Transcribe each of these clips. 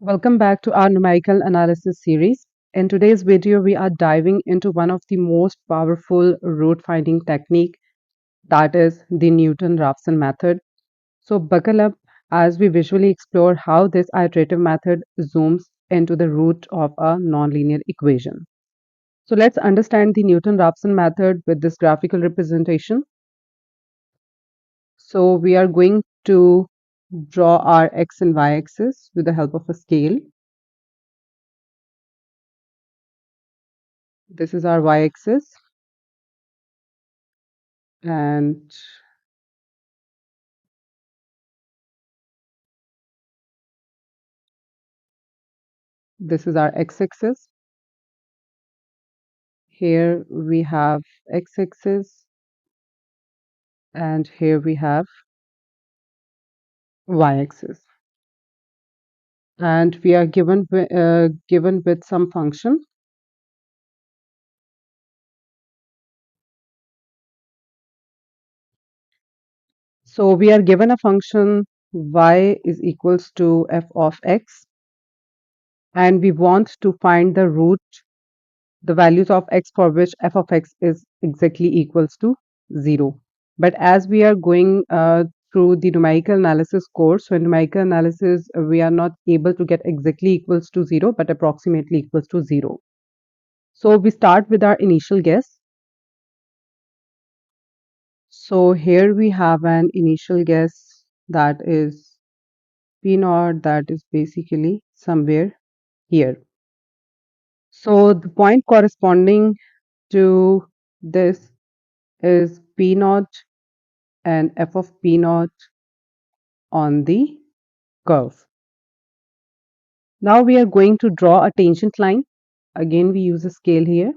Welcome back to our numerical analysis series. In today's video, we are diving into one of the most powerful root finding technique, that is the Newton-Raphson method. So buckle up as we visually explore how this iterative method zooms into the root of a nonlinear equation. So let's understand the Newton-Raphson method with this graphical representation. So we are going to draw our x and y axis with the help of a scale. This is our y axis and this is our x-axis. Here we have x-axis and here we have y-axis. And we are given with some function. So we are given a function y is equals to f of x, and we want to find the root, the values of x for which f of x is exactly equals to 0. But as we are going through the numerical analysis course, so in numerical analysis, we are not able to get exactly equals to 0, but approximately equals to 0. So we start with our initial guess. So here we have an initial guess that is P naught, that is basically somewhere here. So the point corresponding to this is P naught and f of P naught on the curve. Now we are going to draw a tangent line. Again, we use a scale here.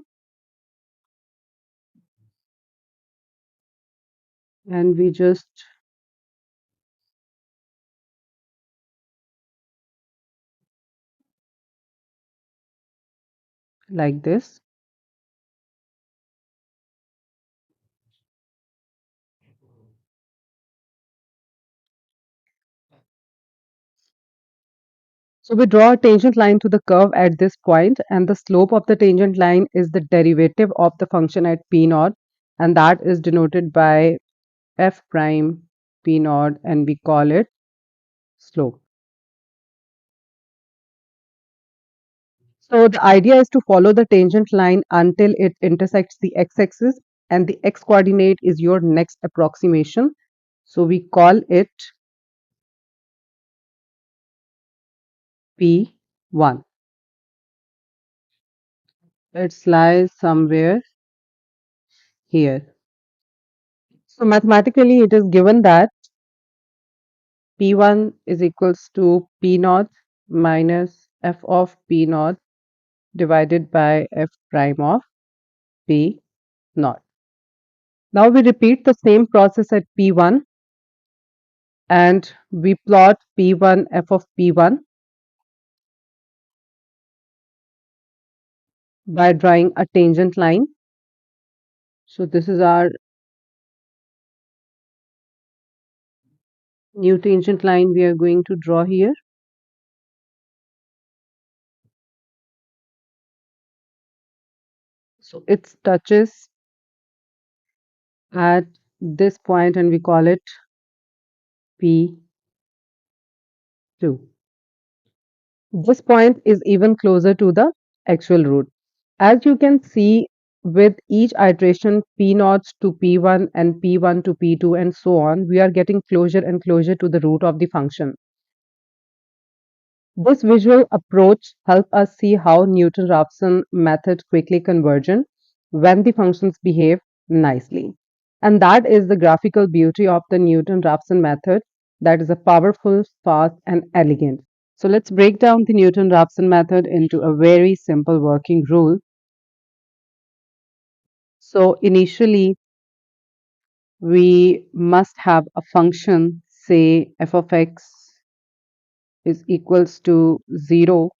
And we just like this. So we draw a tangent line to the curve at this point, and the slope of the tangent line is the derivative of the function at P naught, and that is denoted by f prime P naught, and we call it slope. So the idea is to follow the tangent line until it intersects the x-axis, and the x coordinate is your next approximation. So we call it P1. It lies somewhere here. So mathematically, it is given that P1 is equals to P naught minus f of P naught divided by f prime of P naught. Now we repeat the same process at P1 and we plot P1 f of P1 by drawing a tangent line. So this is our new tangent line we are going to draw here. So it touches at this point and we call it P2. This point is even closer to the actual root. As you can see, with each iteration P0 to P1 and P1 to P2 and so on, we are getting closer and closer to the root of the function. This visual approach helps us see how Newton-Raphson method quickly convergent when the functions behave nicely. And that is the graphical beauty of the Newton-Raphson method, that is a powerful, fast, and elegant. So let's break down the Newton-Raphson method into a very simple working rule. So initially, we must have a function, say f of x is equals to 0,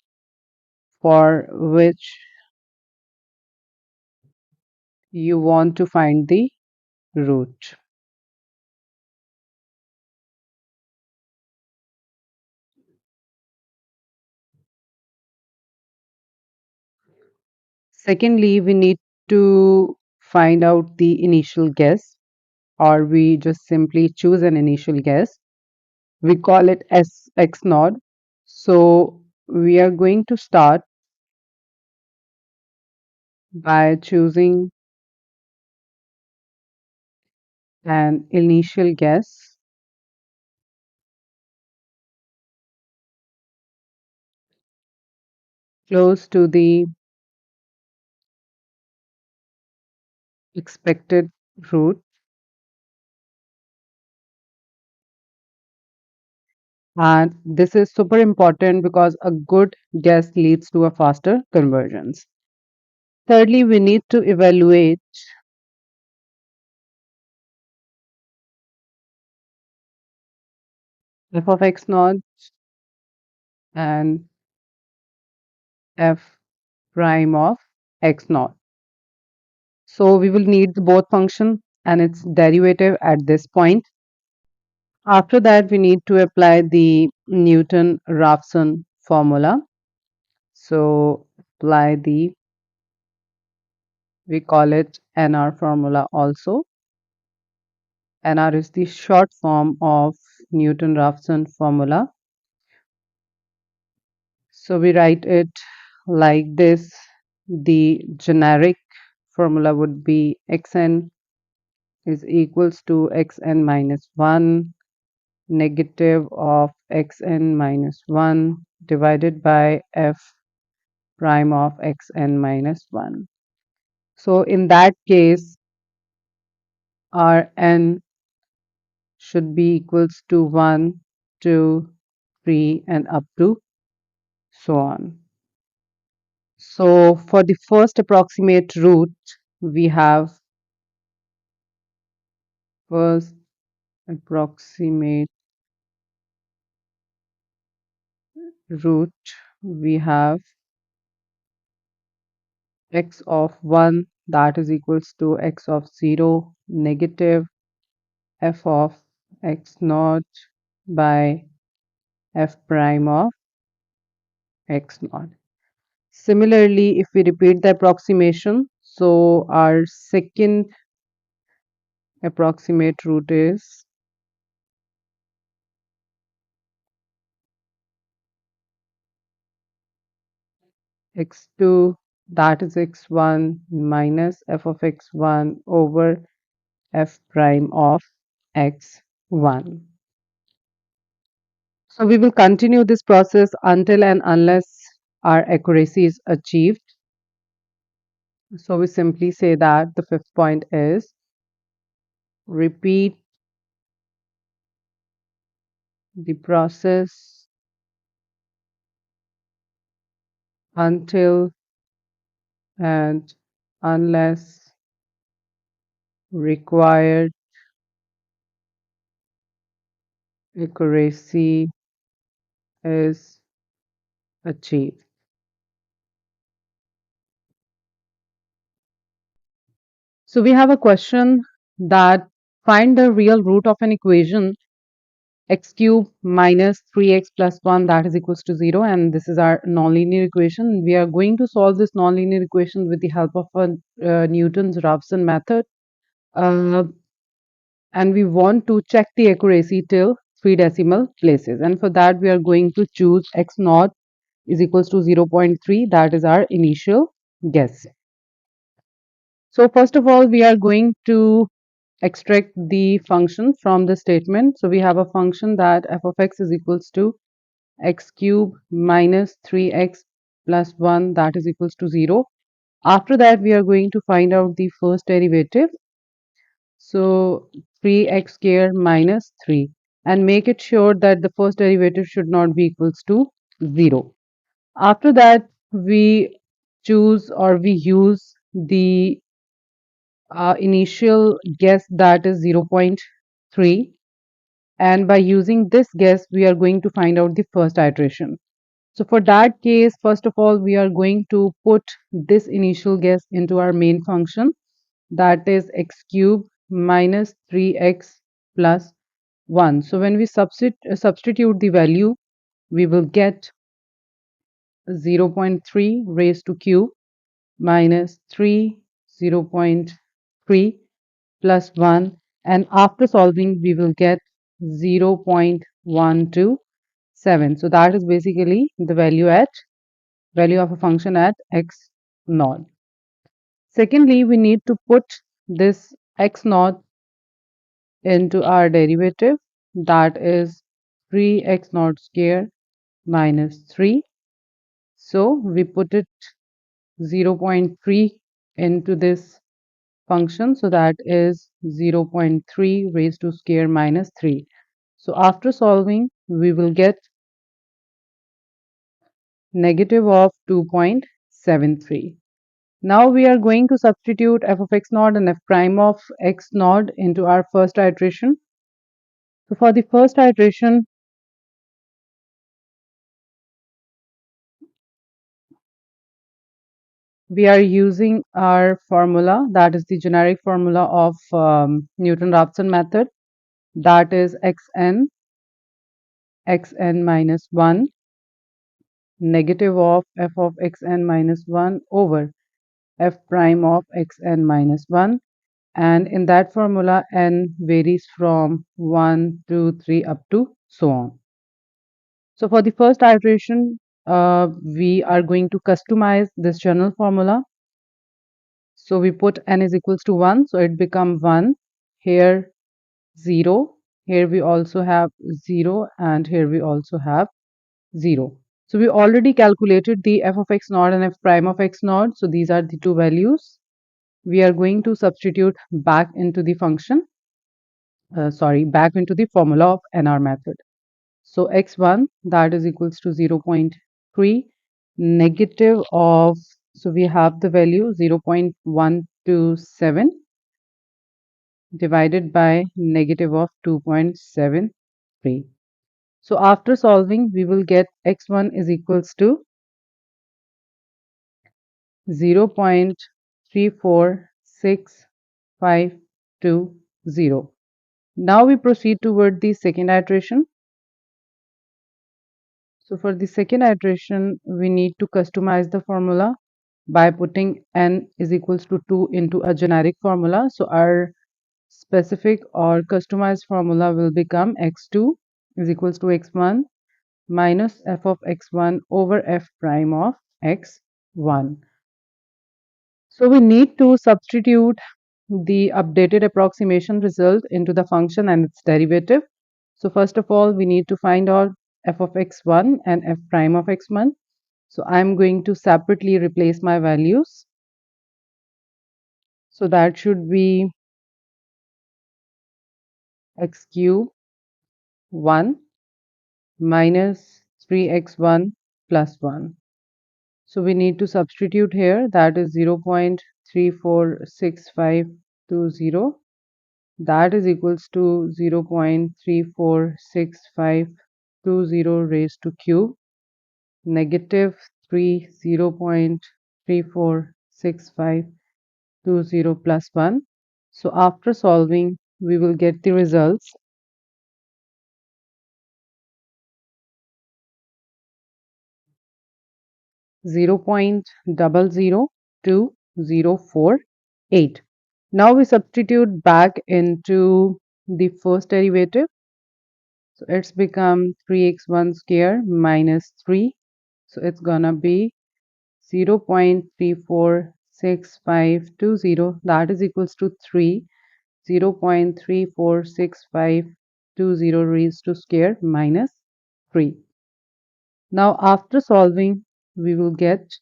for which you want to find the root. Secondly, we need to find out the initial guess, or we just simply choose an initial guess. We call it S X naught. So we are going to start by choosing an initial guess close to the expected root. And this is super important because a good guess leads to a faster convergence. Thirdly, we need to evaluate f of x naught and f prime of x naught. So we will need both function and its derivative at this point. After that, we need to apply the Newton-Raphson formula. So apply the, we call it NR formula also. NR is the short form of Newton-Raphson formula. So we write it like this. The generic formula would be xn is equals to xn minus 1 negative of xn minus 1 divided by f prime of xn minus 1. So in that case, our n should be equals to 1, 2, 3 and up to so on. So for the first approximate root, we have first approximate root, we have x of 1 that is equals to x of 0 negative f of x naught by f prime of x naught. Similarly, if we repeat the approximation, so our second approximate root is x2 that is x1 minus f of x1 over f prime of x1. So we will continue this process until and unless our accuracy is achieved. So we simply say that the fifth point is repeat the process until and unless required accuracy is achieved. So we have a question that find the real root of an equation x cube minus 3x plus 1 that is equals to 0, and this is our nonlinear equation. We are going to solve this nonlinear equation with the help of a Newton's Raphson method, uh, and we want to check the accuracy till 3 decimal places, and for that we are going to choose x naught is equals to 0.3, that is our initial guess. So first of all, we are going to extract the function from the statement. So we have a function that f of x is equals to x cube minus 3x plus 1 that is equals to 0. After that, we are going to find out the first derivative. So 3x square minus 3, and make it sure that the first derivative should not be equals to 0. After that, we choose or we use the initial guess that is 0.3, and by using this guess we are going to find out the first iteration. So for that case, first of all, we are going to put this initial guess into our main function, that is x cube minus 3x plus 1. So when we substitute the value, we will get 0.3 raised to cube minus 3, 0.3 plus 1, and after solving we will get 0.127. So that is basically the value of a function at x naught. Secondly, we need to put this x naught into our derivative, that is 3x naught square minus 3. So we put it 0.3 into this function, so that is 0.3 raised to square minus 3. So after solving we will get negative of 2.73. Now we are going to substitute f of x naught and f prime of x naught into our first iteration. So for the first iteration, we are using our formula, that is the generic formula of Newton-Raphson method, that is xn minus 1 negative of f of xn minus 1 over f prime of xn minus 1, and in that formula n varies from 1 to 3 up to so on. So for the first iteration, we are going to customize this general formula. So we put n is equals to 1, so it becomes 1, here 0, here we also have 0, and here we also have 0. So we already calculated the f of x naught and f prime of x naught. So these are the two values. We are going to substitute back into the function, back into the formula of NR method. So x1, that is equals to 0.3 negative of, so we have the value 0.127 divided by negative of 2.73. So after solving we will get x1 is equals to 0.346520. Now we proceed toward the second iteration. So for the second iteration, we need to customize the formula by putting n is equals to 2 into a generic formula. So our specific or customized formula will become x2 is equals to x1 minus f of x1 over f prime of x1. So we need to substitute the updated approximation result into the function and its derivative. So first of all, we need to find out f of x1 and f prime of x1. So I'm going to separately replace my values. So that should be x cube 1 minus 3x1 plus 1. So we need to substitute here, that is 0.346520, that is equals to 0.346520 raised to cube negative 3 0.346520 plus 1. So after solving we will get the results 0.002048. Now we substitute back into the first derivative. So it's become 3x1 square minus 3. So it's gonna be 0.346520, that is equals to 3, 0.346520 raised to square minus 3. Now after solving we will get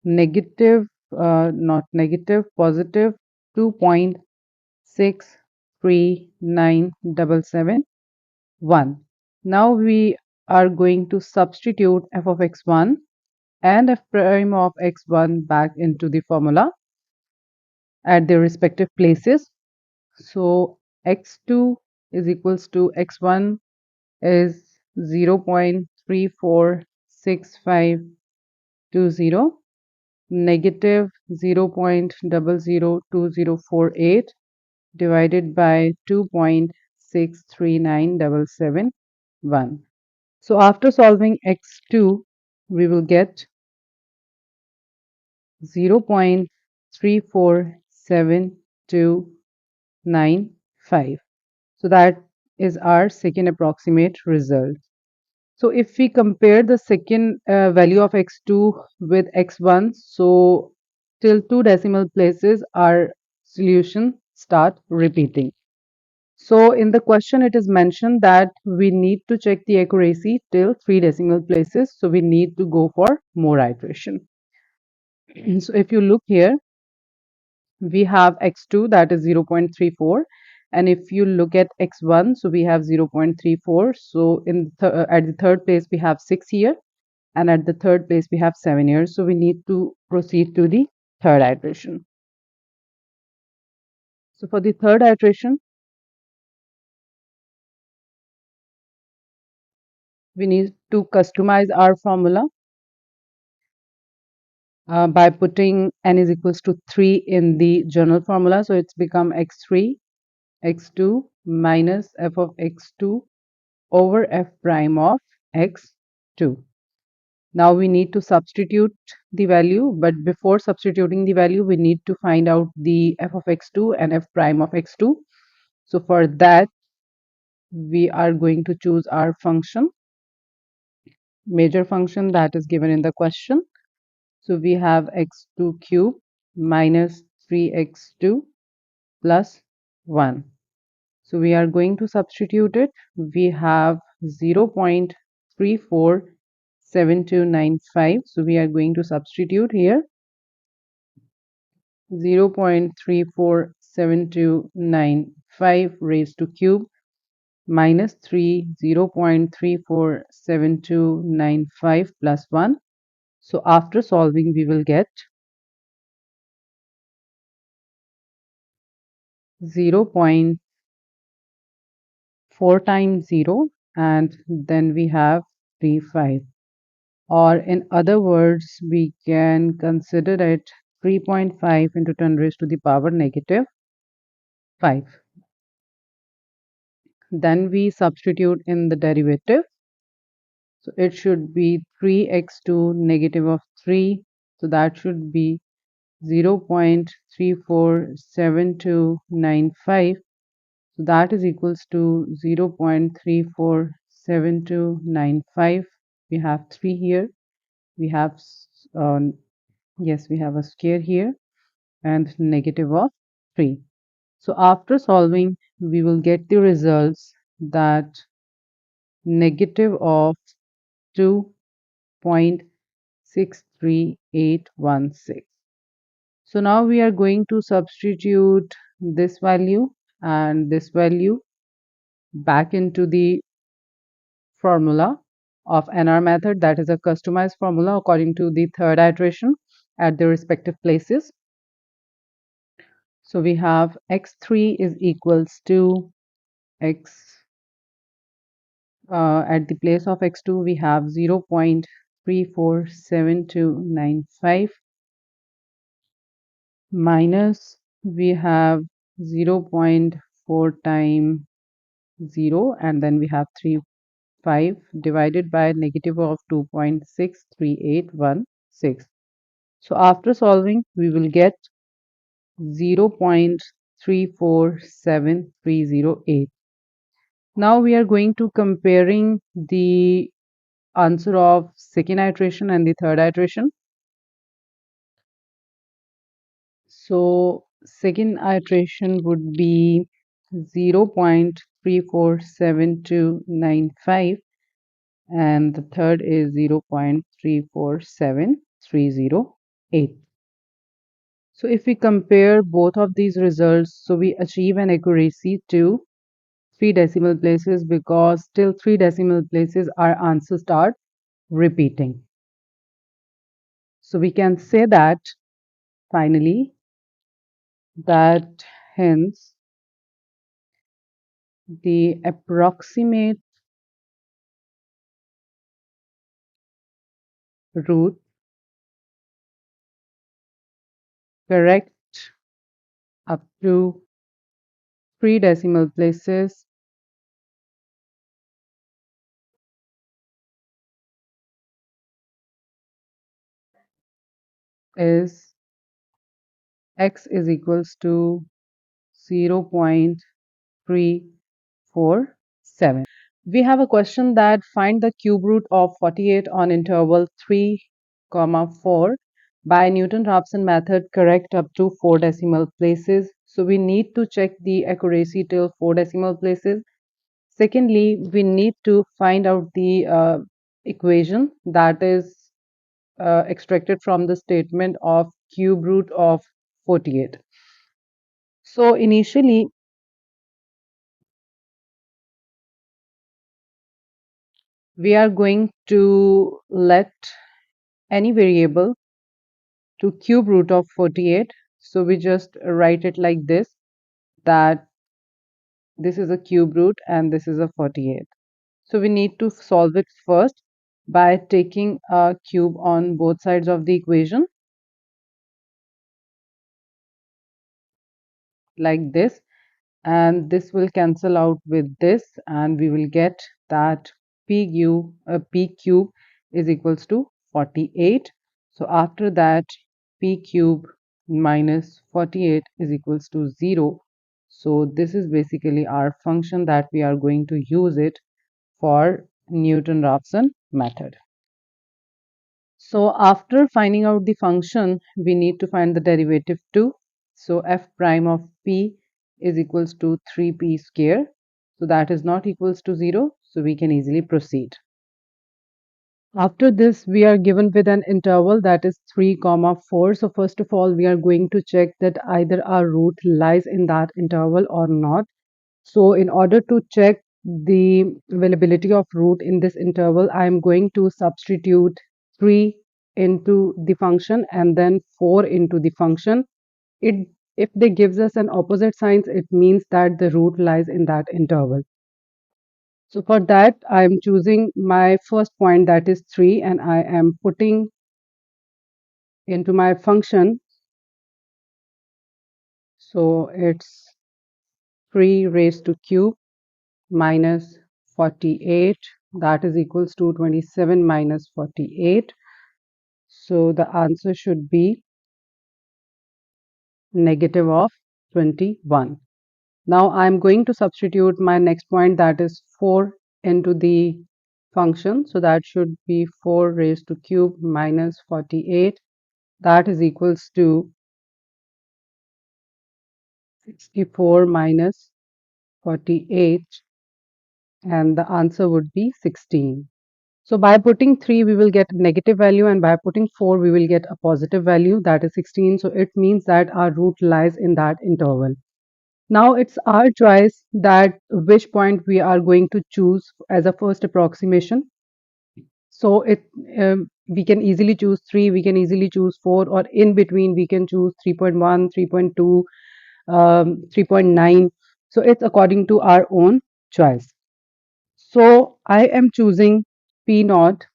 negative, not negative, positive 2.639771. Now we are going to substitute f of x1 and f prime of x1 back into the formula at their respective places. So x2 is equals to x1 is 0.346520 negative 0.002048 divided by 2.639771. So after solving x2 we will get 0.347295. So that is our second approximate result. So if we compare the second value of x2 with x1, so till two decimal places our solution start repeating. So in the question it is mentioned that we need to check the accuracy till three decimal places, so we need to go for more iteration. So if you look here, we have x2 that is 0.34, and if you look at x1, so we have 0.34. So at the third place we have 6 here, and at the third place we have 7 here, so we need to proceed to the third iteration. So for the third iteration we need to customize our formula by putting n is equals to 3 in the general formula. So it's become x3 x2 minus f of x2 over f prime of x2. Now we need to substitute the value, but before substituting the value we need to find out the f of x2 and f prime of x2. So for that we are going to choose our function, major function that is given in the question. So we have x2 cube minus 3x2 plus 1. So we are going to substitute it. We have 0.347295. So we are going to substitute here 0.347295 raised to cube minus 3, 0.347295 plus 1. So after solving we will get 0.4 times 0, and then we have 35. Or in other words, we can consider it 3.5 into 10 raised to the power negative 5. Then we substitute in the derivative. So it should be 3x2 negative of 3. So that should be 0.347295. So that is equals to 0.347295. We have 3 here. We have yes, we have a square here and negative of 3. So after solving, we will get the results that negative of 2.63816. So now we are going to substitute this value and this value back into the formula of NR method, that is a customized formula according to the third iteration at the respective places. So we have x3 is equals to x at the place of x2 we have 0.347295 minus we have 0.4 times 0, and then we have 3.5 divided by negative of 2.63816. So after solving we will get 0.347308. Now we are going to comparing the answer of second iteration and the third iteration. So second iteration would be 0.347295 and the third is 0.347308. So if we compare both of these results, so we achieve an accuracy to 3 decimal places, because till 3 decimal places our answers start repeating. So we can say that finally that hence the approximate root correct up to 3 decimal places is x is equals to 0.347. We have a question that find the cube root of 48 on interval 3, comma 4 by Newton-Raphson method correct up to 4 decimal places. So we need to check the accuracy till 4 decimal places. Secondly, we need to find out the equation that is extracted from the statement of cube root of 48. So initially, we are going to let any variable to cube root of 48. So we just write it like this, that this is a cube root and this is a 48. So we need to solve it first by taking a cube on both sides of the equation like this, and this will cancel out with this, and we will get that p cube is equals to 48. So after that, p cube minus 48 is equals to 0. So this is basically our function that we are going to use it for Newton-Raphson method. So after finding out the function, we need to find the derivative too. So f prime of p is equals to 3p square. So that is not equals to 0. So we can easily proceed. After this, we are given with an interval that is 3, comma 4. So first of all, we are going to check that either our root lies in that interval or not. So in order to check the availability of root in this interval, I am going to substitute 3 into the function and then 4 into the function. It If they gives us an opposite signs, it means that the root lies in that interval. So for that, I am choosing my first point, that is 3, and I am putting into my function. So it's 3 raised to cube minus 48, that is equals to 27 minus 48. So the answer should be negative of 21. Now I'm going to substitute my next point, that is 4 into the function. So that should be 4 raised to cube minus 48, that is equals to 64 minus 48, and the answer would be 16. So by putting 3, we will get a negative value, and by putting 4, we will get a positive value, that is 16. So it means that our root lies in that interval. Now it's our choice that which point we are going to choose as a first approximation. So we can easily choose 3, we can easily choose 4, or in between we can choose 3.1, 3.2, 3.9. So it's according to our own choice. So I am choosing P naught,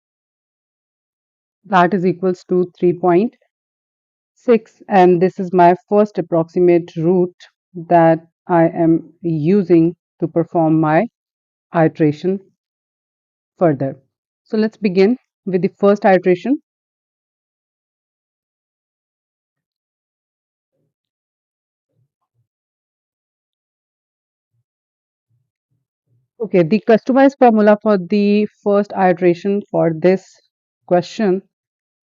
that is equals to 3.6, and this is my first approximate root that I am using to perform my iteration further. So let's begin with the first iteration. Okay, the customized formula for the first iteration for this question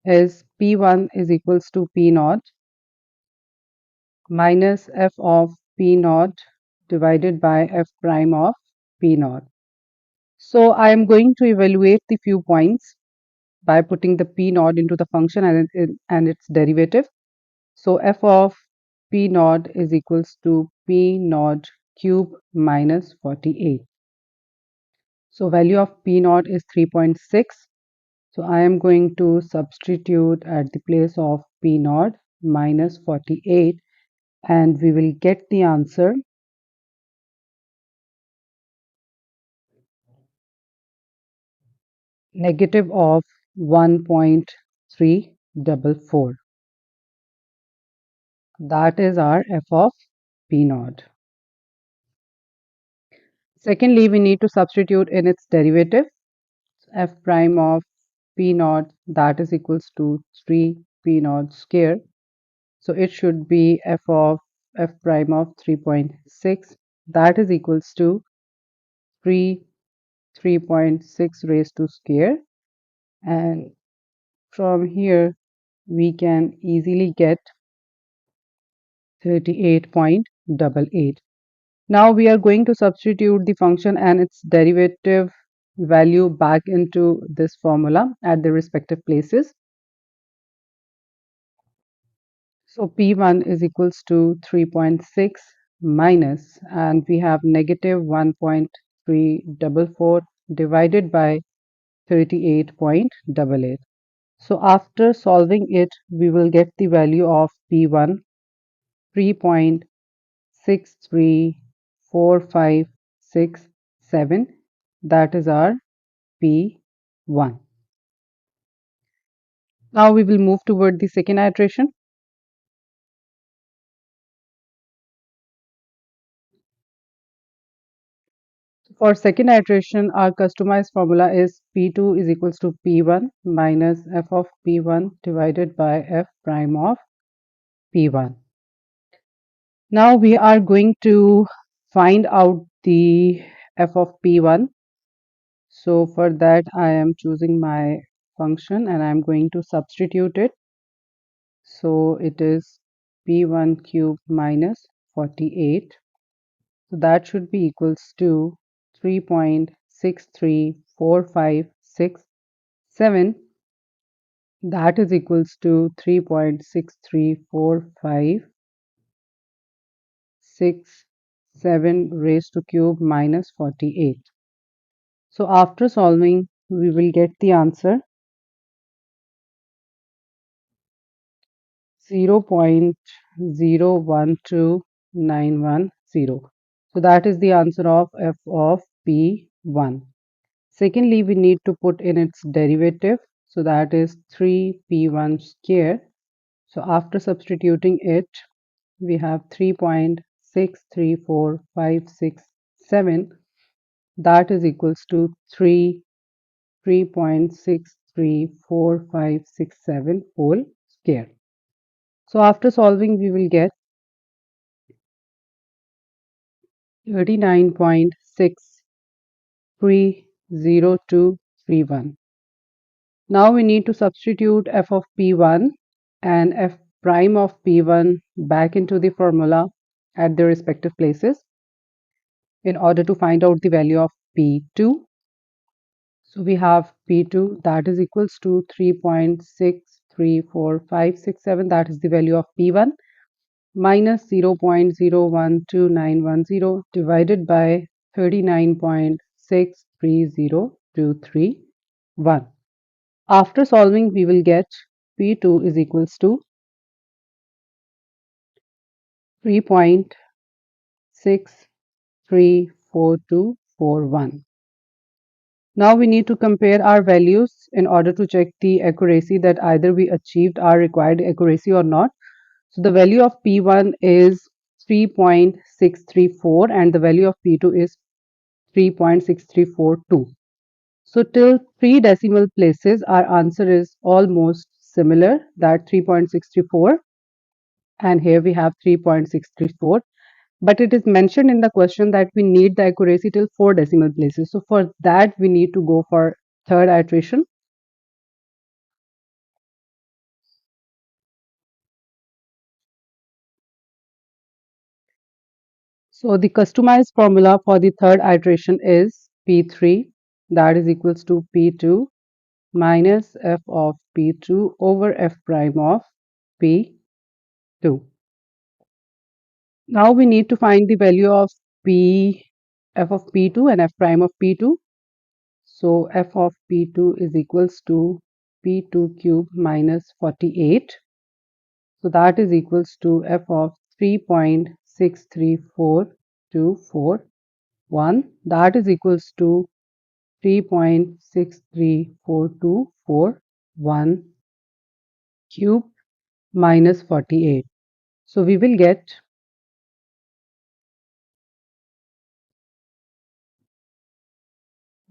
is P1 is equals to P naught minus f of P naught divided by f prime of P naught. So I am going to evaluate the few points by putting the P naught into the function and its derivative. So f of P naught is equals to P naught cube minus 48. So value of P naught is 3.6. So I am going to substitute at the place of P naught minus 48, and we will get the answer negative of 1.344. That is our f of P naught. Secondly, we need to substitute in its derivative, f prime of P naught, that is equals to 3 P naught square. So it should be f of f prime of 3.6, that is equals to 3.6 raised to square, and from here we can easily get 38.88. Now we are going to substitute the function and its derivative value back into this formula at the respective places. So P1 is equals to 3.6 minus, and we have negative 1.344 divided by 38.88. So after solving it, we will get the value of P1 3.634567. That is our P1. Now we will move toward the second iteration. For second iteration, our customized formula is P2 is equals to P1 minus f of P1 divided by f prime of P1. Now we are going to find out the f of P1. So for that, I am choosing my function and I am going to substitute it. So it is P1 cube minus 48. So that should be equals to 3.634567. That is equals to 3.634567 raised to cube minus 48. So after solving, we will get the answer 0.012910. So that is the answer of f of P1. Secondly, we need to put in its derivative. So that is 3P1 square. So after substituting it, we have 3.634567. That is equals to 3.634567 whole square. So after solving, we will get 39.630231. Now we need to substitute f of P1 and f prime of P1 back into the formula at their respective places in order to find out the value of P2. So we have P2 that is equals to 3.634567, that is the value of P1, minus 0.012910 divided by 39.630231. After solving, we will get P2 is equals to 3.634241. Now we need to compare our values in order to check the accuracy that either we achieved our required accuracy or not. So the value of P1 is 3.634 and the value of P2 is 3.6342. So till 3 decimal places, our answer is almost similar, that 3.64, and here we have 3.634. But it is mentioned in the question that we need the accuracy till 4 decimal places. So for that, we need to go for third iteration. So the customized formula for the third iteration is P3, that is equals to P2 minus f of P2 over f prime of P2. Now we need to find the value of f of P2 and f prime of P2. So f of P2 is equals to P2 cube minus 48. So that is equals to f of 3.634241. That is equals to 3.634241 cube minus 48. So we will get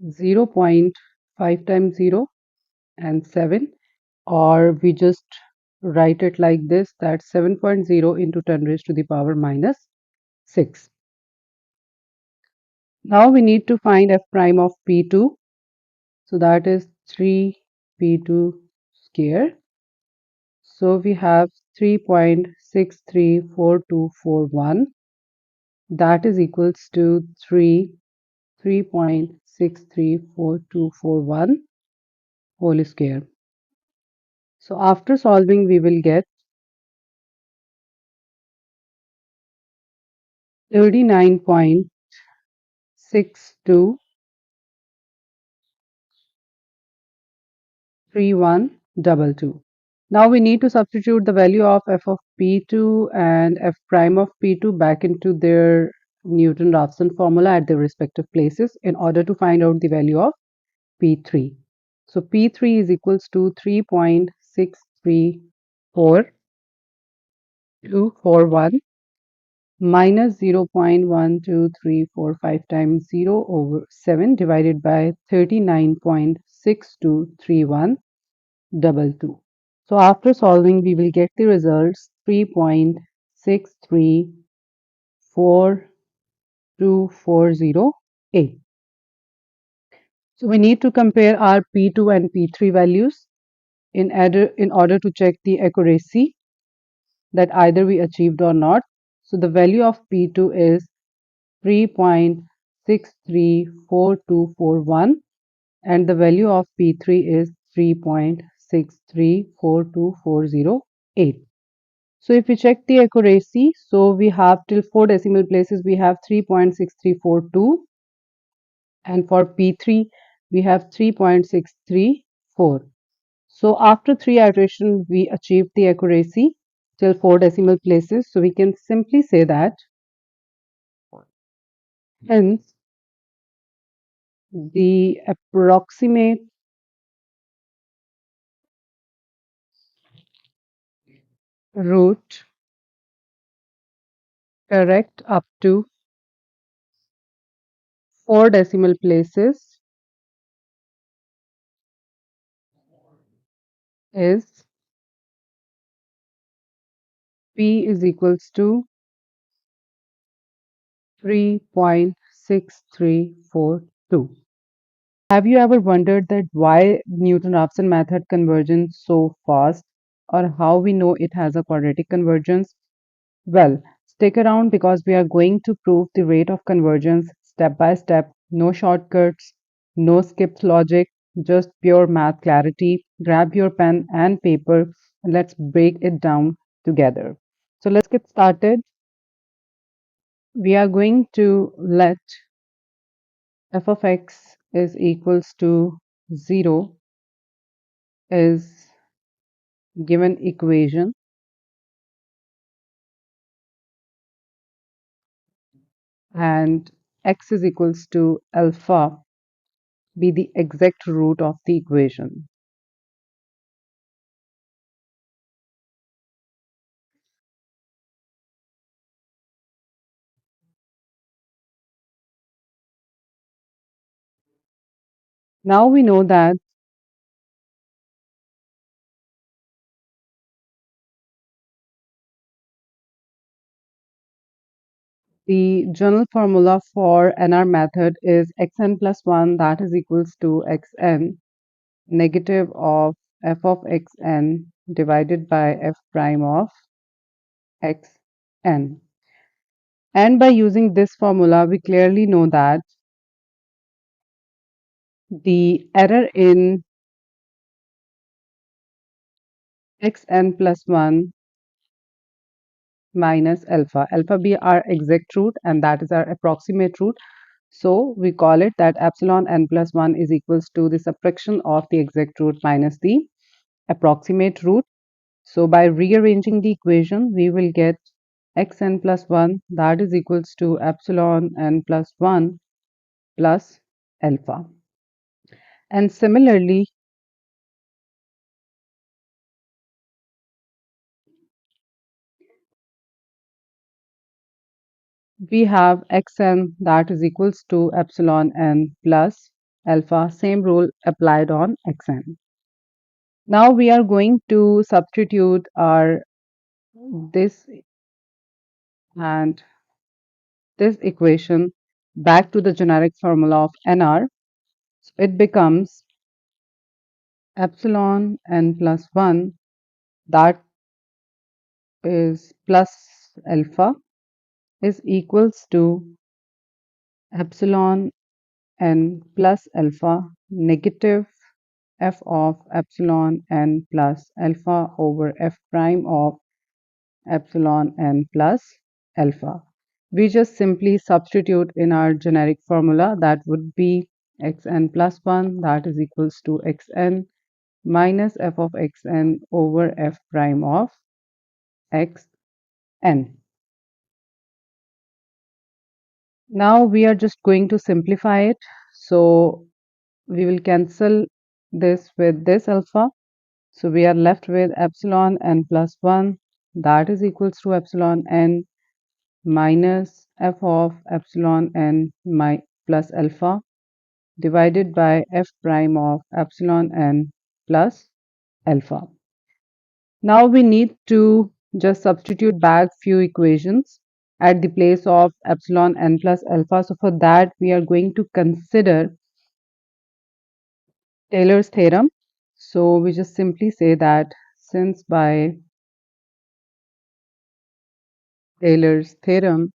0.5 times 0 and 7, or we just write it like this, that's 7.0 into 10 raised to the power minus 6. Now we need to find f prime of p2. So that is 3p2 square. So we have 3.634241, that is equals to 3.634241 whole square. So after solving we will get 39.623122. Now we need to substitute the value of f of p2 and f prime of p2 back into their Newton-Raphson formula at their respective places in order to find out the value of p3. So p3 is equals to 3.634241 minus 0.12345 times 0 over 7 divided by 39.623122. So after solving, we will get the results 3.634240A. So we need to compare our P2 and P3 values in order to check the accuracy that either we achieved or not. So the value of P2 is 3.634241 and the value of P3 is 3.634240A. So if we check the accuracy, so we have till 4 decimal places we have 3.6342 and for P3 we have 3.634. So after 3 iterations we achieved the accuracy till 4 decimal places. So we can simply say that hence the approximate root correct up to 4 decimal places is P is equals to 3.6342. Have you ever wondered that why Newton-Raphson method converges so fast or how we know it has a quadratic convergence? Well, stick around because we are going to prove the rate of convergence step by step, no shortcuts, no skipped logic, just pure math clarity. Grab your pen and paper and let's break it down together. So let's get started. We are going to let f of x is equals to 0 is given equation and x is equals to alpha be the exact root of the equation. Now we know that the general formula for NR method is xn plus 1 that is equals to xn negative of f of xn divided by f prime of xn. And by using this formula, we clearly know that the error in xn plus 1 minus alpha. Alpha be our exact root and that is our approximate root. So we call it that epsilon n plus 1 is equals to the subtraction of the exact root minus the approximate root. So by rearranging the equation, we will get xn plus 1 that is equals to epsilon n plus 1 plus alpha. And similarly, we have xn that is equals to epsilon n plus alpha, same rule applied on xn. Now we are going to substitute our this and this equation back to the generic formula of nr. So it becomes epsilon n plus 1, that is plus alpha, is equals to epsilon n plus alpha negative f of epsilon n plus alpha over f prime of epsilon n plus alpha. We just simply substitute in our generic formula, that would be xn plus 1, that is equals to xn minus f of xn over f prime of xn. Now we are just going to simplify it. So we will cancel this with this alpha. So we are left with epsilon n plus 1, that is equals to epsilon n minus f of epsilon n plus alpha divided by f prime of epsilon n plus alpha. Now we need to just substitute back few equations at the place of epsilon n plus alpha. So for that we are going to consider Taylor's theorem. So we just simply say that since by Taylor's theorem,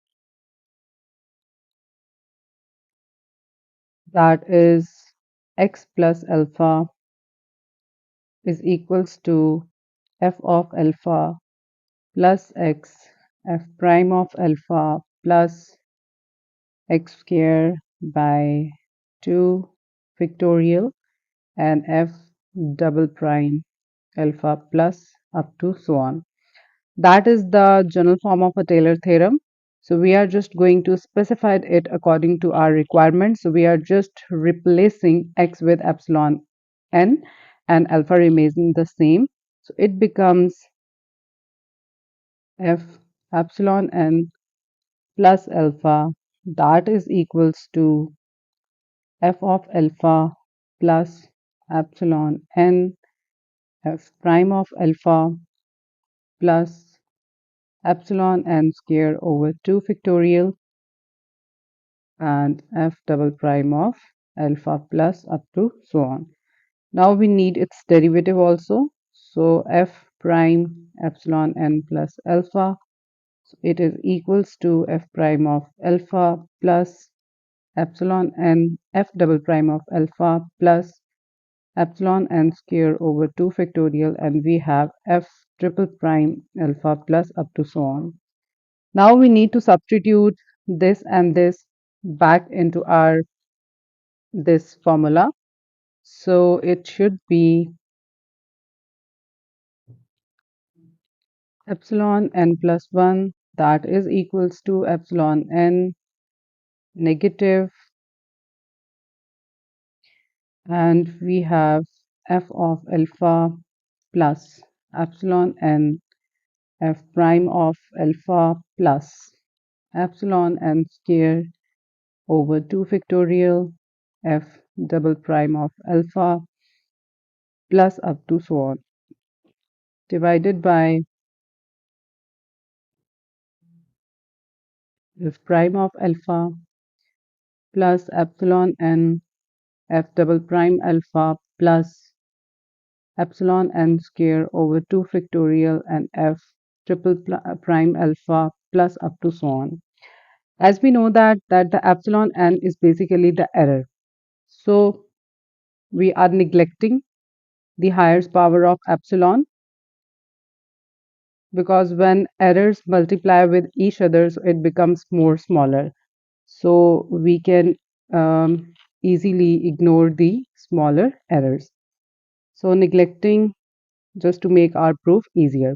that is x plus alpha is equals to f of alpha plus x f prime of alpha plus x square by 2 factorial and f double prime alpha plus up to so on. That is the general form of a Taylor theorem. So we are just going to specify it according to our requirements. So we are just replacing x with epsilon n and alpha remains the same. So it becomes f epsilon n plus alpha, that is equals to f of alpha plus epsilon n f prime of alpha plus epsilon n square over 2 factorial and f double prime of alpha plus up to so on. Now we need its derivative also. So f prime epsilon n plus alpha, so it is equals to f prime of alpha plus epsilon n f double prime of alpha plus epsilon n square over 2 factorial, and we have f triple prime alpha plus up to so on. Now we need to substitute this and this back into our this formula. So it should be epsilon n plus 1, that is equals to epsilon n negative, and we have f of alpha plus epsilon n f prime of alpha plus epsilon n square over 2 factorial f double prime of alpha plus up to so on divided by f prime of alpha plus epsilon n f double prime alpha plus epsilon n square over 2 factorial and f triple prime alpha plus up to so on. As we know that the epsilon n is basically the error. So we are neglecting the highest power of epsilon, because when errors multiply with each other, so it becomes more smaller. So we can easily ignore the smaller errors. So neglecting, just to make our proof easier.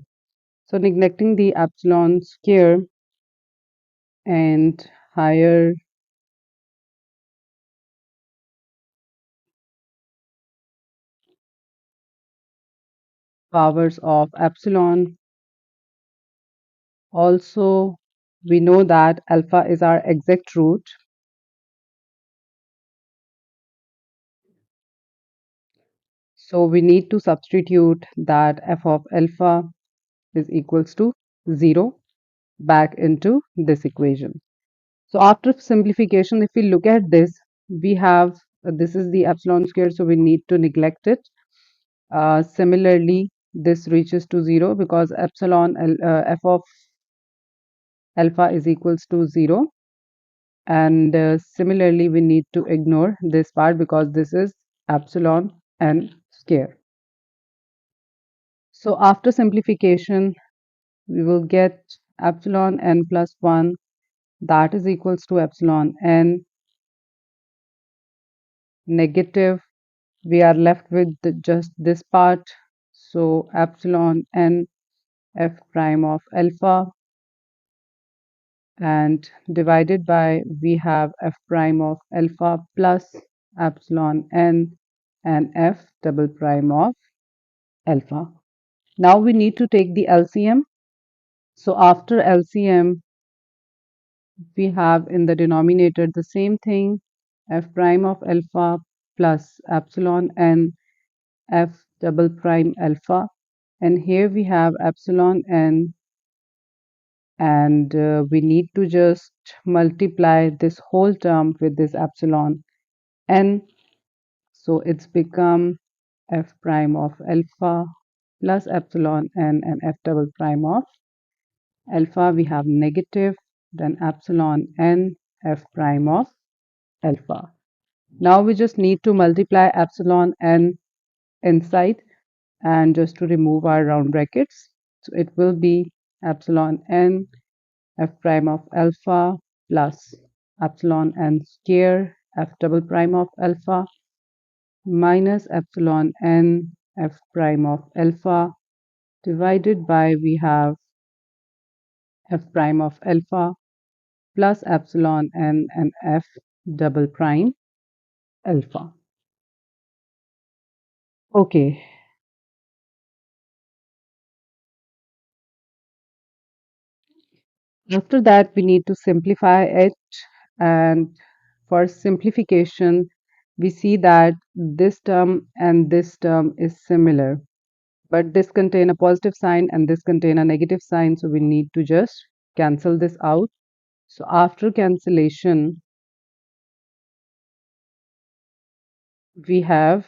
So neglecting the epsilon square and higher powers of epsilon. Also, we know that alpha is our exact root. So we need to substitute that f of alpha is equals to 0 back into this equation. So after simplification, if we look at this, we have this is the epsilon square, so we need to neglect it. Similarly, this reaches to 0 because f of alpha is equals to 0. And similarly, we need to ignore this part because this is epsilon n square. So after simplification, we will get epsilon n plus 1, that is equals to epsilon n negative. We are left with just this part. So epsilon n f prime of alpha, and divided by we have f prime of alpha plus epsilon n and f double prime of alpha. Now we need to take the LCM. So after LCM, we have in the denominator the same thing, f prime of alpha plus epsilon n f double prime alpha, and here we have epsilon n, and we need to just multiply this whole term with this epsilon n. So it's become f prime of alpha plus epsilon n and f double prime of alpha. We have negative, then epsilon n f prime of alpha. Now we just need to multiply epsilon n inside and just to remove our round brackets. So it will be epsilon n f prime of alpha plus epsilon n square f double prime of alpha minus epsilon n f prime of alpha divided by we have f prime of alpha plus epsilon n and f double prime alpha. Okay, after that we need to simplify it, and for simplification we see that this term and this term is similar, but this contain a positive sign and this contain a negative sign, so we need to just cancel this out. So after cancellation we have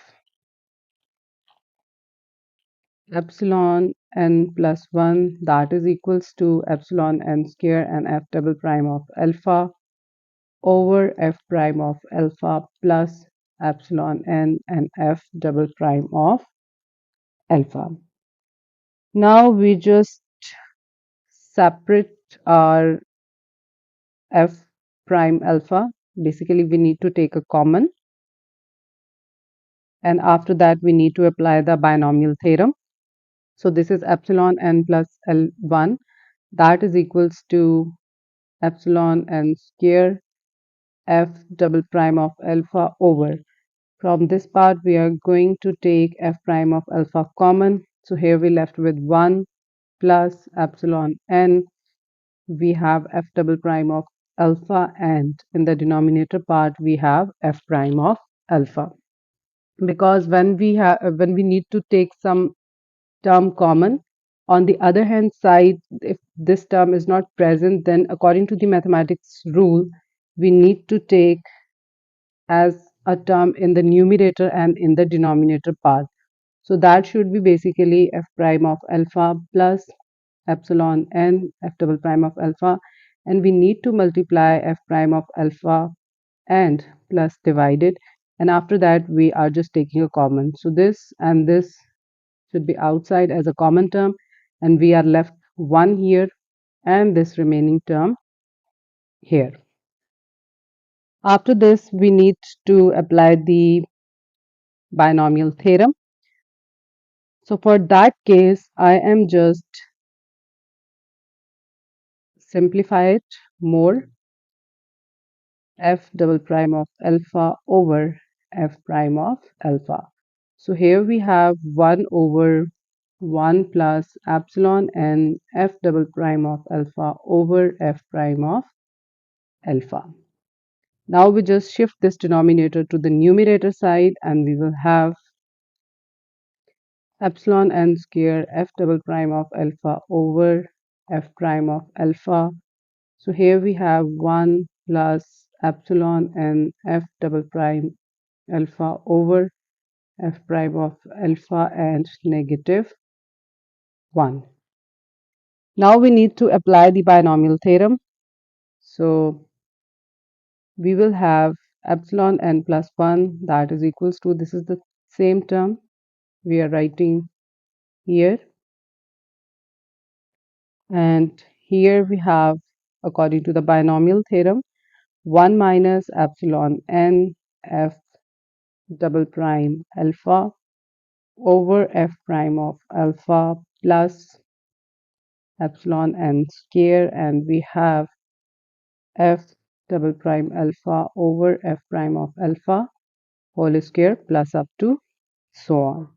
epsilon n plus 1, that is equals to epsilon n square and f double prime of alpha over f prime of alpha plus epsilon n and f double prime of alpha. Now we just separate our f prime alpha. Basically we need to take a common, and after that we need to apply the binomial theorem. So this is epsilon n plus L1, that is equals to epsilon n square f double prime of alpha over. From this part we are going to take f prime of alpha common. So here we left with 1 plus epsilon n. We have f double prime of alpha, and in the denominator part we have f prime of alpha. Because when we need to take some term common, on the other hand side, if this term is not present, then according to the mathematics rule we need to take as a term in the numerator and in the denominator part. So that should be basically f prime of alpha plus epsilon n f double prime of alpha, and we need to multiply f prime of alpha and plus divided, and after that we are just taking a common. So this and this should be outside as a common term, and we are left 1 here and this remaining term here. After this we need to apply the binomial theorem. So for that case I am just simplify it more, f double prime of alpha over f prime of alpha. So here we have 1 over 1 plus epsilon and f double prime of alpha over f prime of alpha. Now we just shift this denominator to the numerator side and we will have epsilon n square f double prime of alpha over f prime of alpha. So here we have 1 plus epsilon n f double prime alpha over f prime of alpha and negative 1. Now we need to apply the binomial theorem. So we will have epsilon n plus 1 that is equals to, this is the same term we are writing here, and here we have, according to the binomial theorem, 1 minus epsilon n f double prime alpha over f prime of alpha plus epsilon n square, and we have f double prime alpha over f prime of alpha whole square plus up to so on.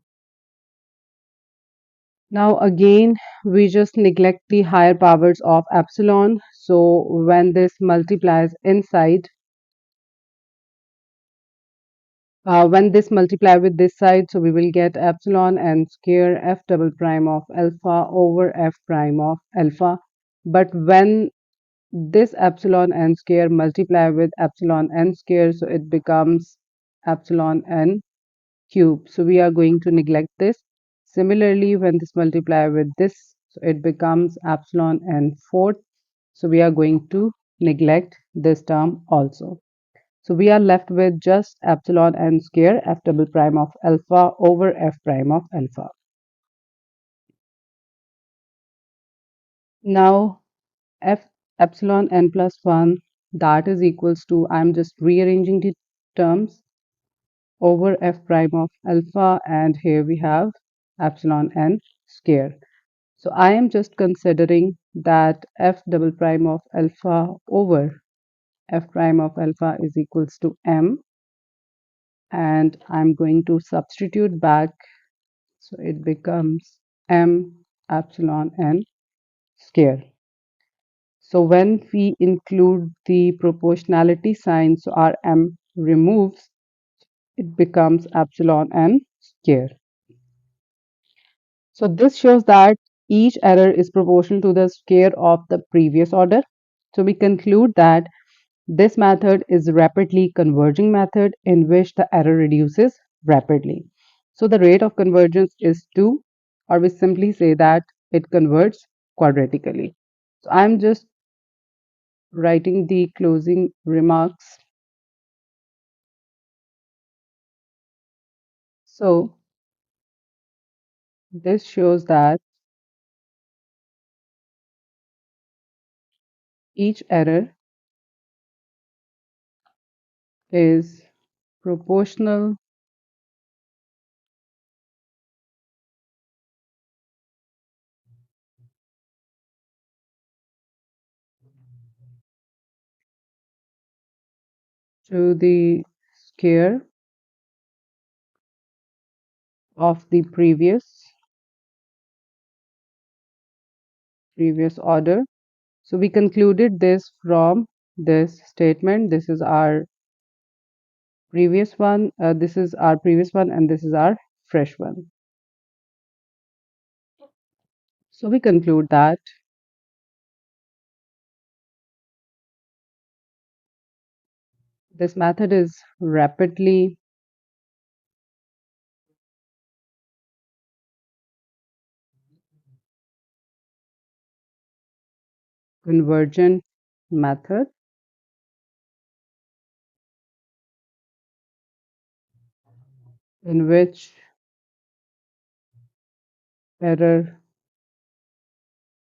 Now again, we just neglect the higher powers of epsilon. So when this multiplies inside, when this multiply with this side, so we will get epsilon n square f double prime of alpha over f prime of alpha. But when this epsilon n square multiply with epsilon n square, so it becomes epsilon n cube. So we are going to neglect this. Similarly, when this multiply with this, so it becomes epsilon n fourth. So we are going to neglect this term also. So we are left with just epsilon n square f double prime of alpha over f prime of alpha. Now f epsilon n plus 1, that is equals to, I am just rearranging the terms, over f prime of alpha, and here we have epsilon n square. So I am just considering that f double prime of alpha over f prime of alpha is equals to m, and I'm going to substitute back, so it becomes m epsilon n square. So when we include the proportionality sign, so our m removes, it becomes epsilon n square. So this shows that each error is proportional to the square of the previous order. So we conclude that this method is rapidly converging method in which the error reduces rapidly. So the rate of convergence is 2, or we simply say that it converges quadratically. So I'm just writing the closing remarks. So this shows that each error is proportional to the square of the previous order. So we concluded this from this statement. This is our previous one, this is our previous one, and this is our fresh one. So we conclude that this method is rapidly convergent method in which error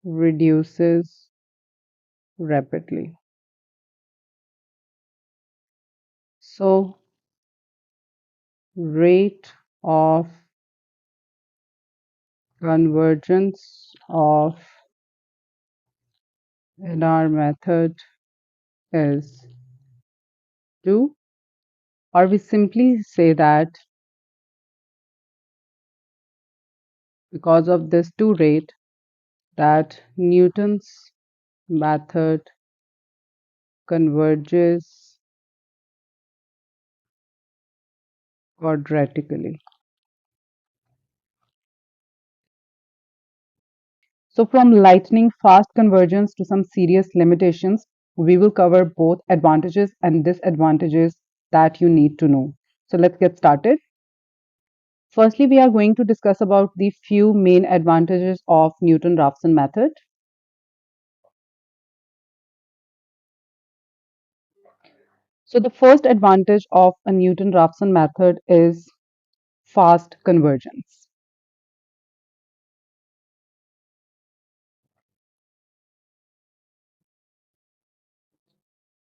reduces rapidly. So rate of convergence of in our method is 2, or we simply say that because of this 2 rate, that Newton's method converges quadratically. So, from lightning fast convergence to some serious limitations, we will cover both advantages and disadvantages that you need to know. So, let's get started. Firstly, we are going to discuss about the few main advantages of Newton-Raphson method. So, the first advantage of a Newton-Raphson method is fast convergence.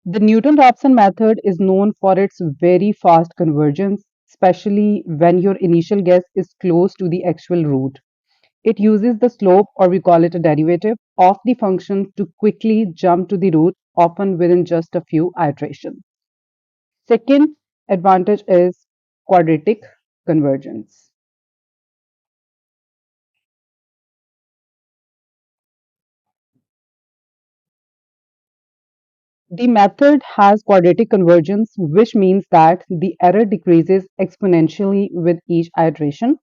The Newton-Raphson method is known for its very fast convergence, especially when your initial guess is close to the actual root. It uses the slope, or we call it a derivative, of the function to quickly jump to the root, often within just a few iterations. Second advantage is quadratic convergence. The method has quadratic convergence, which means that the error decreases exponentially with each iteration.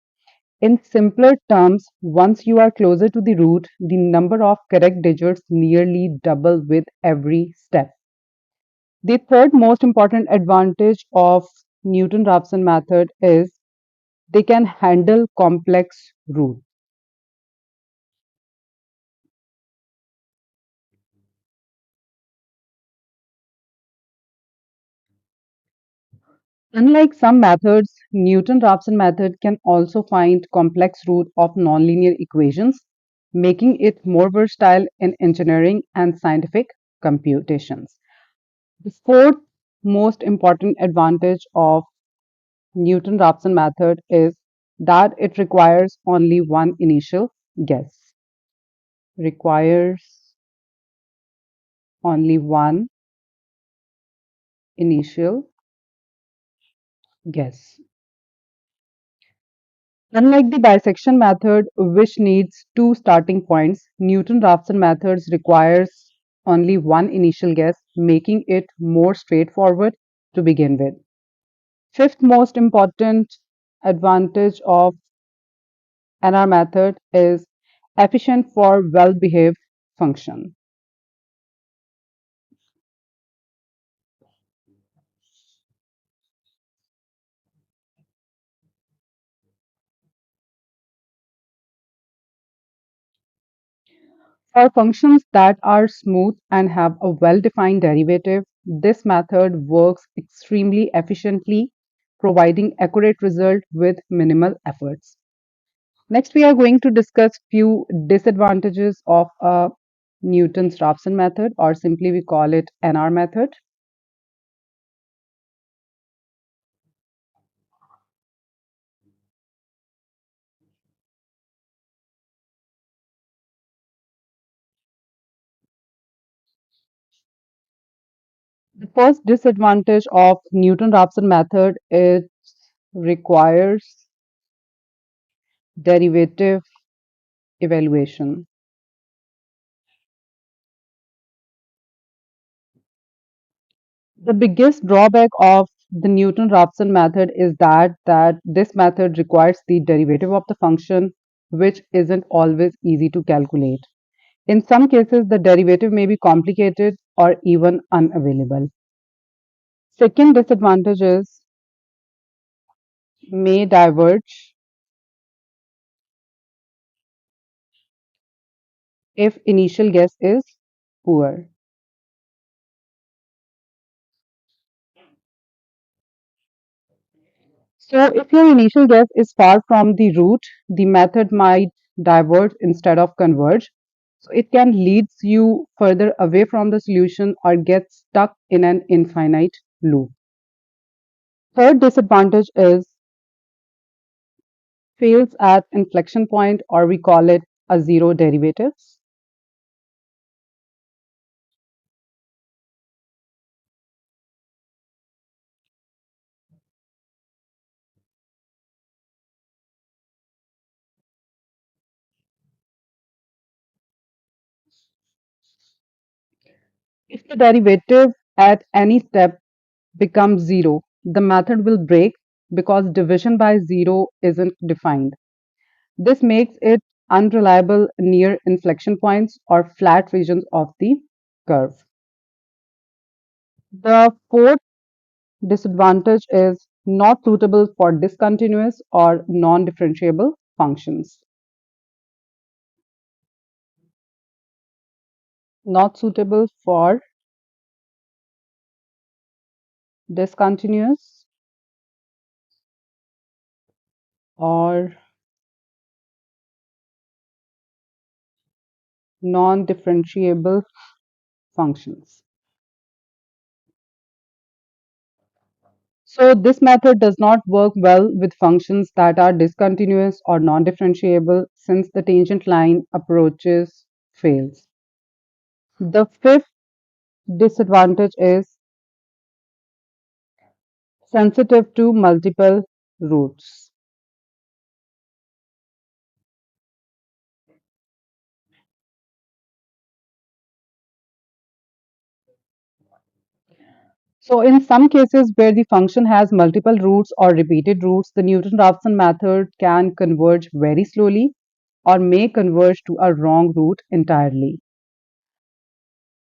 In simpler terms, once you are closer to the root, the number of correct digits nearly double with every step. The third most important advantage of Newton-Raphson method is they can handle complex roots. Unlike some methods, Newton-Raphson method can also find complex root of nonlinear equations, making it more versatile in engineering and scientific computations. The fourth most important advantage of Newton-Raphson method is that it requires only one initial guess. Requires only one initial guess. Unlike the dissection method, which needs two starting points, Newton-Raphson methods requires only one initial guess, making it more straightforward to begin with. Fifth most important advantage of NR method is efficient for well-behaved function. For functions that are smooth and have a well-defined derivative, this method works extremely efficiently, providing accurate result with minimal efforts. Next, we are going to discuss few disadvantages of a Newton's Raphson method, or simply we call it NR method. The first disadvantage of Newton-Raphson method is requires derivative evaluation. The biggest drawback of the Newton-Raphson method is that this method requires the derivative of the function, which isn't always easy to calculate. In some cases, the derivative may be complicated or even unavailable. Second disadvantage is may diverge if initial guess is poor. So, if your initial guess is far from the root, the method might diverge instead of converge. So, it can lead you further away from the solution or get stuck in an infinite loop. Third disadvantage is fails at inflection point, or we call it a zero derivatives. If the derivative at any step becomes zero, the method will break because division by zero isn't defined. This makes it unreliable near inflection points, or flat regions of the curve. The fourth disadvantage is not suitable for discontinuous or non-differentiable functions. Not suitable for discontinuous or non-differentiable functions. So this method does not work well with functions that are discontinuous or non-differentiable since the tangent line approaches fails. The fifth disadvantage is sensitive to multiple roots. So in some cases where the function has multiple roots or repeated roots, the Newton-Raphson method can converge very slowly or may converge to a wrong root entirely.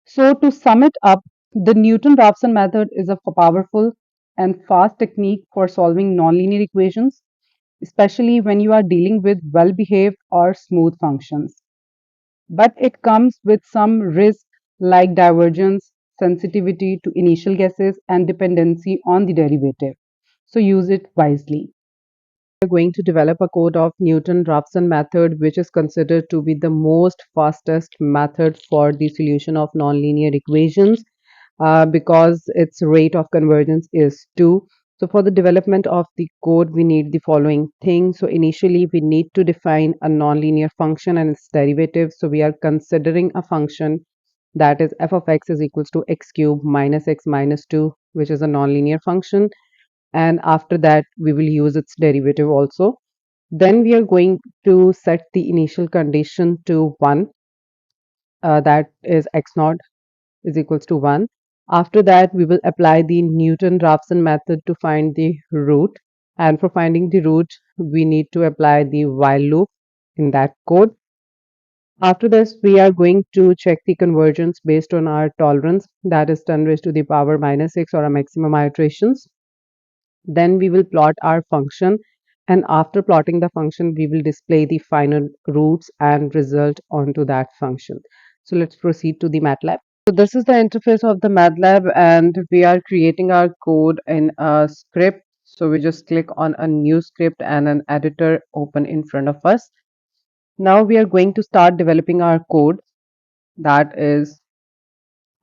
So to sum it up, the Newton-Raphson method is a powerful and fast technique for solving nonlinear equations, especially when you are dealing with well-behaved or smooth functions. But it comes with some risk like divergence, sensitivity to initial guesses, and dependency on the derivative. So use it wisely. We're going to develop a code of Newton-Raphson method, which is considered to be the most fastest method for the solution of nonlinear equations because its rate of convergence is 2. So for the development of the code, we need the following thing. So initially, we need to define a nonlinear function and its derivative. So we are considering a function that is f of x is equals to x cubed minus x minus 2, which is a nonlinear function. And after that, we will use its derivative also. Then we are going to set the initial condition to 1, that is x naught is equals to 1. After that, we will apply the Newton-Raphson method to find the root. And for finding the root, we need to apply the while loop in that code. After this, we are going to check the convergence based on our tolerance, that is 10 raised to the power minus 6 or a maximum iterations. Then we will plot our function, and after plotting the function, we will display the final roots and result onto that function. So let's proceed to the MATLAB. So this is the interface of the MATLAB, and we are creating our code in a script. So we just click on a new script and an editor open in front of us. Now we are going to start developing our code, that is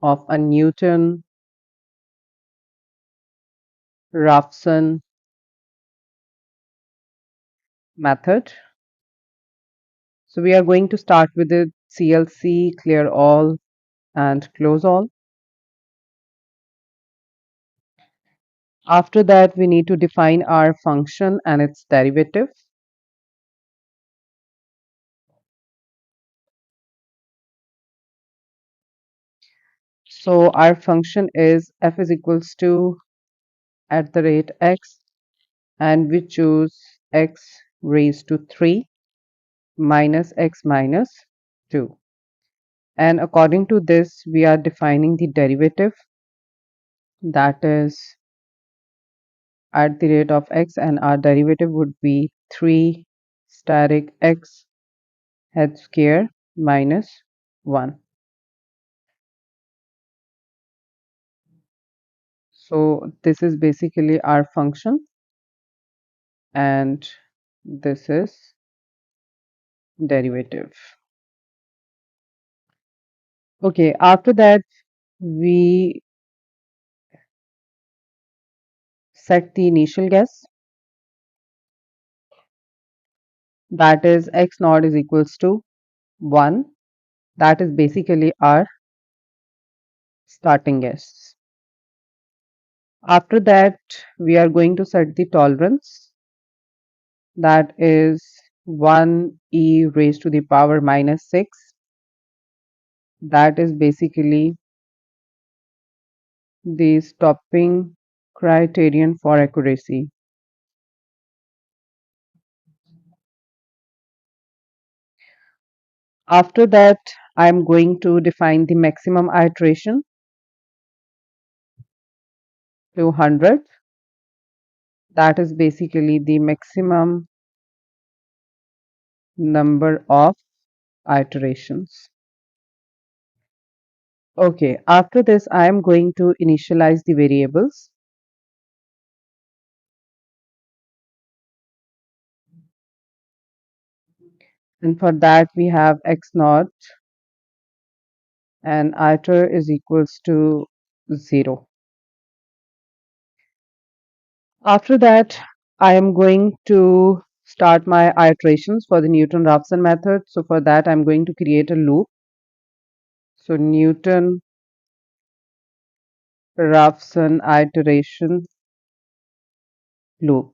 of a Newton-Raphson method. So we are going to start with the CLC, clear all and close all. After that, we need to define our function and its derivative. So our function is f is equals to at the rate x, and we choose x raised to 3 minus x minus 2. And according to this, we are defining the derivative, that is at the rate of x, and our derivative would be 3 static x h square minus 1. So this is basically our function, and this is derivative. Okay, after that, we set the initial guess, that is x naught is equals to 1. That is basically our starting guess. After that, we are going to set the tolerance, that is 1 e raised to the power minus 6. That is basically the stopping criterion for accuracy. After that, I'm going to define the maximum iteration to 100. That is basically the maximum number of iterations. Okay, after this, I am going to initialize the variables. And for that, we have x naught and iter is equals to 0. After that, I am going to start my iterations for the Newton-Raphson method. So for that, I'm going to create a loop. So Newton-Raphson iteration loop.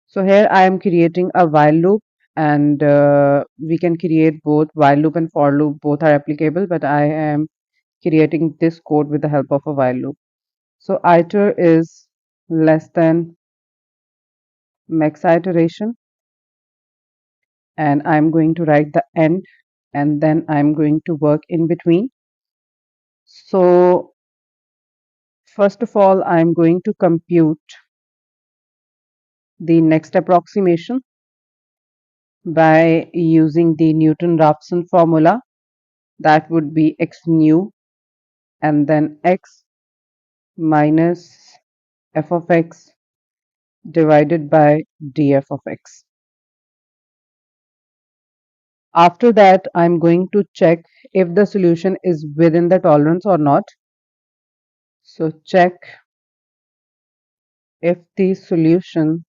So here I am creating a while loop, and we can create both while loop and for loop. Both are applicable, but I am creating this code with the help of a while loop. So iter is less than max iteration, and I'm going to write the end, and then I'm going to work in between. So first of all, I'm going to compute the next approximation by using the Newton-Raphson formula. That would be x new and then x minus f of x divided by df of x. After that, I'm going to check if the solution is within the tolerance or not. So check if the solution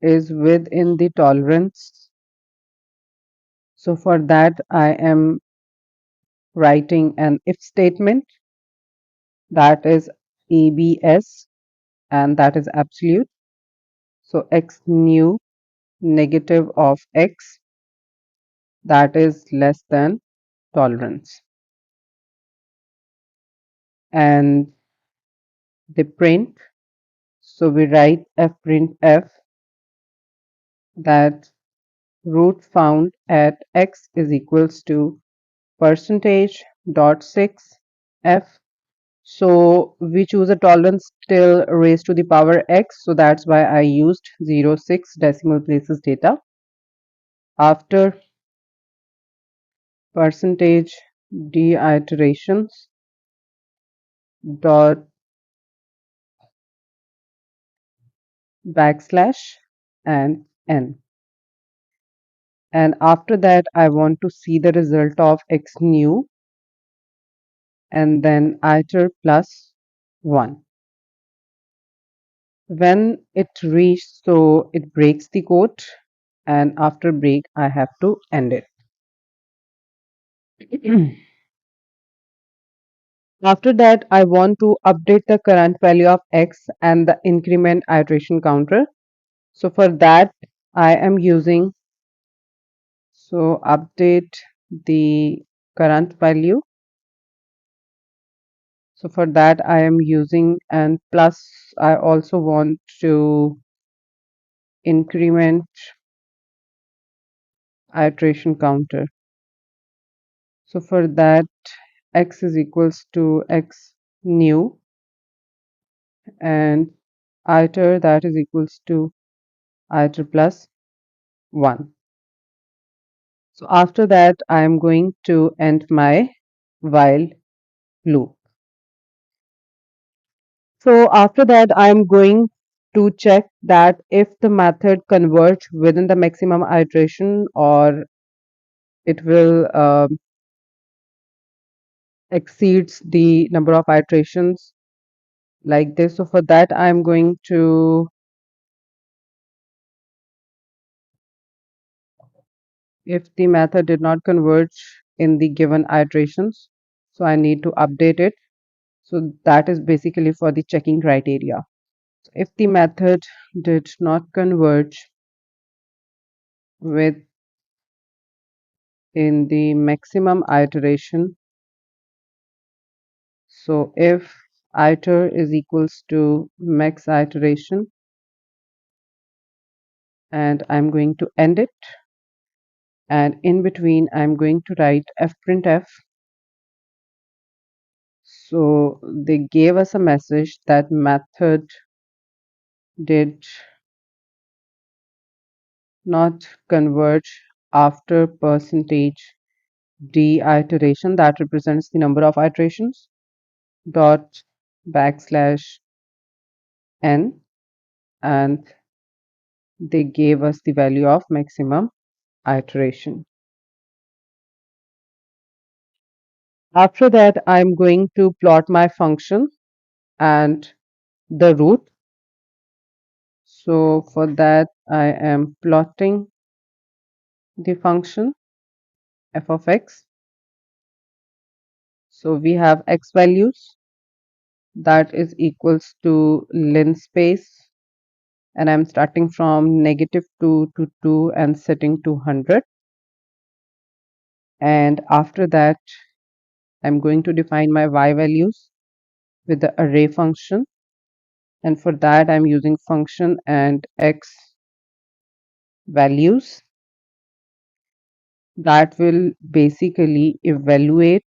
is within the tolerance. So for that, I am writing an if statement, that is ABS, and that is absolute. So x new negative of x, that is less than tolerance. And the print, so we write f print f, that root found at x is equals to percentage dot 6 f. So we choose a tolerance till raised to the power x, so that's why I used 0.6 decimal places data. After percentage d iterations dot backslash and n, and after that I want to see the result of x new and then iter plus 1. When it reaches, so it breaks the code, and after break I have to end it. After that, I want to update the current value of x and the increment iteration counter. So for that, I am using, so update the current value. So for that, I am using, and plus I also want to increment iteration counter. So for that, x is equals to x new and iter, that is equals to iter plus 1. So after that, I am going to end my while loop. So after that, I am going to check that if the method converge within the maximum iteration or it will exceeds the number of iterations like this. So for that, I am going to, if the method did not converge in the given iterations, so I need to update it. So that is basically for the checking criteria. So if the method did not converge within the maximum iteration, so if iter is equals to max iteration, and I'm going to end it. and in between I'm going to write fprintf. So they gave us a message that method did not converge after percentage d iteration, that represents the number of iterations, dot backslash n, and they gave us the value of maximum iteration. After that, I'm going to plot my function and the root. So for that, I am plotting the function f of x. So we have x values, that is equals to linspace, and I'm starting from -2 to 2 and setting to 100. And after that, I'm going to define my y values with the array function, and for that I'm using function and x values that will basically evaluate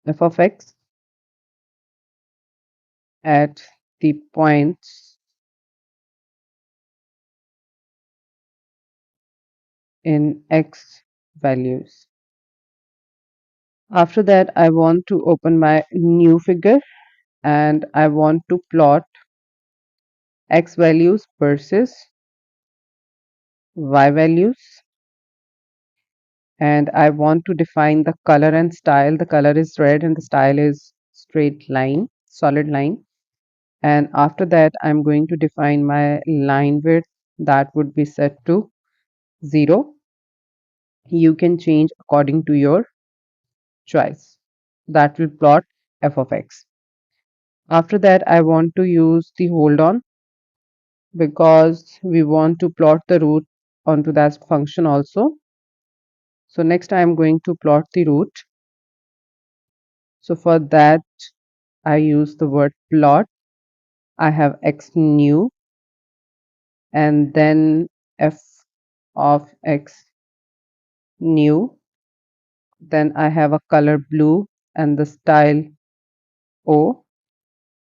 f of x at the points in x values. After that, I want to open my new figure and I want to plot x values versus y values, and I want to define the color and style. The color is red and the style is straight line, solid line. And after that, I'm going to define my line width, that would be set to 0. You can change according to your choice. That will plot f of x. After that, I want to use the hold on because we want to plot the root onto that function also. So next I am going to plot the root. So for that I use the word plot. I have x new and then f of x new. Then I have a color blue and the style O.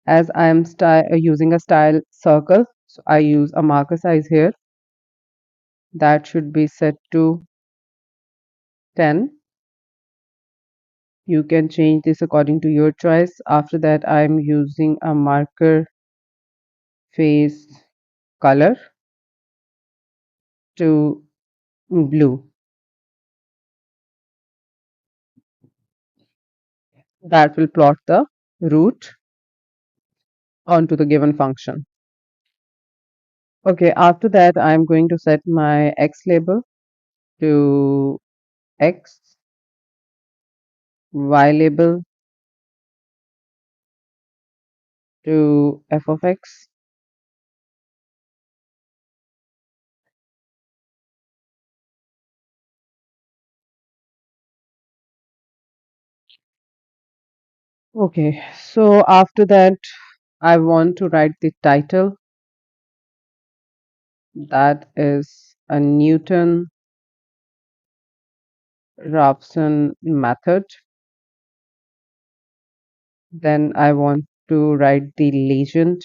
As I am using a style circle, so I use a marker size here. That should be set to 10. You can change this according to your choice. After that, I'm using a marker face color to blue. That will plot the root onto the given function. Okay, after that, I'm going to set my x label to x, y label to f of x. Okay, so after that, I want to write the title, that is a Newton-Raphson method. Then I want to write the legend.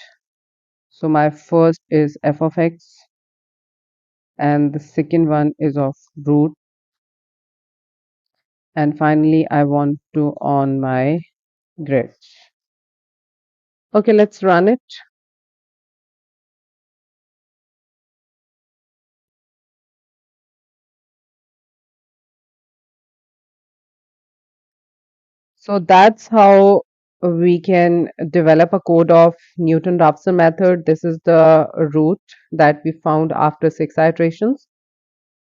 So my first is f of x and the second one is of root, and finally I want to on my grid. Okay, let's run it. So that's how we can develop a code of Newton-Raphson method. This is the root that we found after 6 iterations,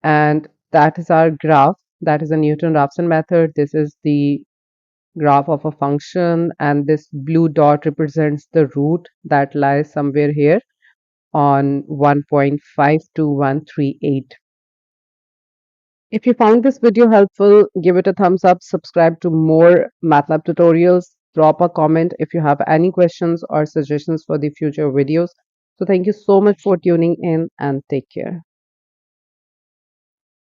and that is our graph. That is a Newton-Raphson method. This is the graph of a function, and this blue dot represents the root that lies somewhere here on 1.52138. If you found this video helpful, give it a thumbs up, subscribe to more MATLAB tutorials, drop a comment if you have any questions or suggestions for the future videos. So thank you so much for tuning in and take care.